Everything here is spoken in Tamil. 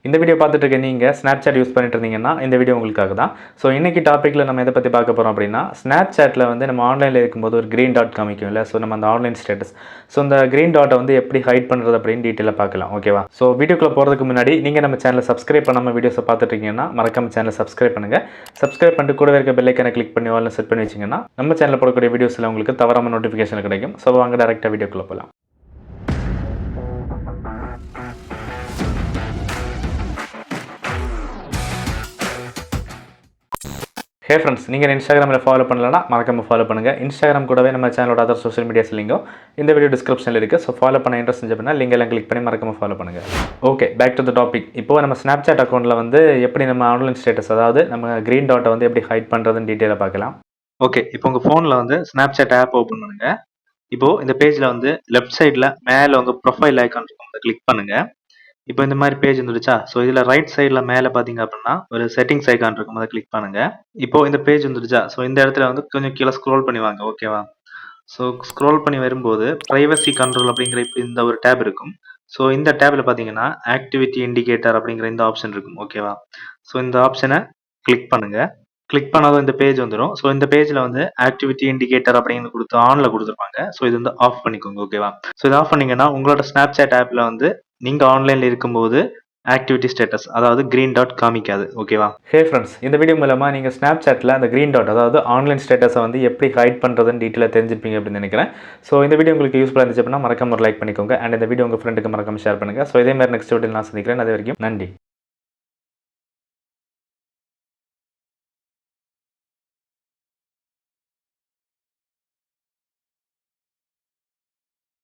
இந்த வீடியோ பார்த்துட்டு இருக்க நீங்கள் ஸ்னாப்சாட் யூஸ் பண்ணிட்டு இருந்தீங்கன்னா இந்த வீடியோ உங்களுக்காக தான். ஸோ இன்றைக்கி டாப்பிக்கில் நம்ம எதை பற்றி பார்க்க போகிறோம் அப்படின்னா, ஸ்னாப்சாட்டில் வந்து நம்ம ஆன்லைனில் இருக்கும்போது ஒரு க்ரீன் டாட் காமிக்கும் இல்லை, ஸோ நம்ம அந்த ஆன்லைன் ஸ்டேட்டஸ். ஸோ அந்த க்ரீன் டாட்டை வந்து எப்படி ஹைட் பண்ணுறது அப்படின்னு டீட்டெயிலாக பார்க்கலாம். ஓகேவா? ஸோ வீடியோக்குள்ளே போகிறதுக்கு முன்னாடி நீங்கள் நம்ம சேனலை சப்ஸ்கிரைப் பண்ணாமல் வீடியோஸை பார்த்துட்டு இருக்கீங்கன்னா மறக்காம சேனலை சப்ஸ்கிரைப் பண்ணுங்கள். சப்ஸ்கிரைப் பண்ணிட்டு கூட இருக்க பெல் ஐக்கானை கிளிக் பண்ணி ஆல்னு செட் பண்ணி வச்சிங்கன்னா நம்ம சேனலில் போடக்கூடிய வீடியோஸில் உங்களுக்கு தவறாமல் நோட்டிஃபிகேஷன் கிடைக்கும். ஸோ வாங்க டேரெக்டாக வீடியோக்குள்ளே போகலாம். ஹே ஃப்ரெண்ட்ஸ், நீங்கள் இன்ஸ்டாகிராமில் ஃபாலோ பண்ணலன்னா மறக்காமல் ஃபாலோ பண்ணுங்கள். இன்ஸ்டாகிராம் கூடவே நம்ம சேனலோட அதர் சோஷியல் மீடியாஸ் லிங்கும் இந்த வீடியோ டிஸ்கிரிப்ஷனில் இருக்குது. ஸோ ஃபாலோ பண்ண இன்ட்ரெஸ்ட் செஞ்சு பண்ணால் லிங்க் எல்லாம் கிளிக் பண்ணி மறக்காமல் ஃபாலோ பண்ணுங்கள். Okay, back to the topic. இப்போ நம்ம ஸ்னாப்சாட் அக்கௌண்ட்டில் வந்து எப்படி நம்ம ஆன்லைன் ஸ்டேட்டஸ், அதாவது நம்ம க்ரீன் டாட்டை வந்து எப்படி ஹைட் பண்ணுறதுன்னு டீட்டெயிலாக பார்க்கலாம். ஓகே, இப்போ உங்கள் ஃபோனில் வந்து ஸ்னாப்சாட் ஆப் ஓப்பன் பண்ணுங்கள். இப்போது இந்த பேஜில் வந்து லெஃப்ட் சைடில் மேலே உங்கள் ப்ரொஃபைல் ஐக்கான் இருக்கும், அதை கிளிக் பண்ணுங்கள். இப்போ இந்த மாதிரி பேஜ் வந்துடுச்சா? ஸோ இதில் ரைட் சைடில் மேலே பார்த்தீங்க அப்படின்னா ஒரு செட்டிங்ஸ் ஐக்கான் இருக்கும், அதை கிளிக் பண்ணுங்க. இப்போ இந்த பேஜ் வந்துடுச்சா? ஸோ இந்த இடத்துல வந்து கொஞ்சம் கீழே ஸ்க்ரோல் பண்ணி வாங்க. ஓகேவா? ஸோ ஸ்க்ரோல் பண்ணி வரும்போது ப்ரைவசி கண்ட்ரோல் அப்படிங்கிற இந்த ஒரு டேப் இருக்கும். ஸோ இந்த டேப்ல பார்த்தீங்கன்னா ஆக்டிவிட்டி இண்டிகேட்டர் அப்படிங்கிற இந்த ஆப்ஷன் இருக்கும். ஓகேவா? ஸோ இந்த ஆப்ஷனை கிளிக் பண்ணுங்க. கிளிக் பண்ணாதான் இந்த பேஜ் வந்துடும். ஸோ இந்த பேஜில் வந்து ஆக்டிவிட்டி இண்டிகேட்டர் அப்படின்னு கொடுத்து ஆனில் கொடுத்துருப்பாங்க. ஸோ இது வந்து ஆஃப் பண்ணிக்கோங்க. ஓகேவா? ஸோ இது ஆஃப் பண்ணீங்கன்னா உங்களோட ஸ்னாப்சாட் ஆப்பில் வந்து நீங்கள் ஆன்லைனில் இருக்கும்போது ஆக்டிவிட்டி ஸ்டேட்டஸ், அதாவது க்ரீன் டாட் காமிக்காது. ஓகேவா? ஹே ஃப்ரெண்ட்ஸ், இந்த வீடியோ மூலமாக நீங்கள் ஸ்னாப்சாட்டில் அந்த க்ரீன் டாட், அதாவது ஆன்லைன் ஸ்டேட்டஸை வந்து எப்படி ஹைட் பண்ணுறதுன்னு டீட்டெயிலாக தெரிஞ்சிருப்பீங்க அப்படின்னு நினைக்கிறேன். ஸோ இந்த வீடியோ உங்களுக்கு யூஸ்ஃபுல்லாக இருந்துச்சு அப்படின்னா மறக்காம ஒரு லைக் பண்ணிக்கோங்க. அண்ட் இந்த வீடியோ உங்கள் ஃப்ரெண்டுக்கு மறக்காம ஷேர் பண்ணுங்கள். ஸோ இதே மாதிரி நெக்ஸ்ட் வீடியோ நான் சந்திக்கிறேன். அது வரைக்கும் நன்றி.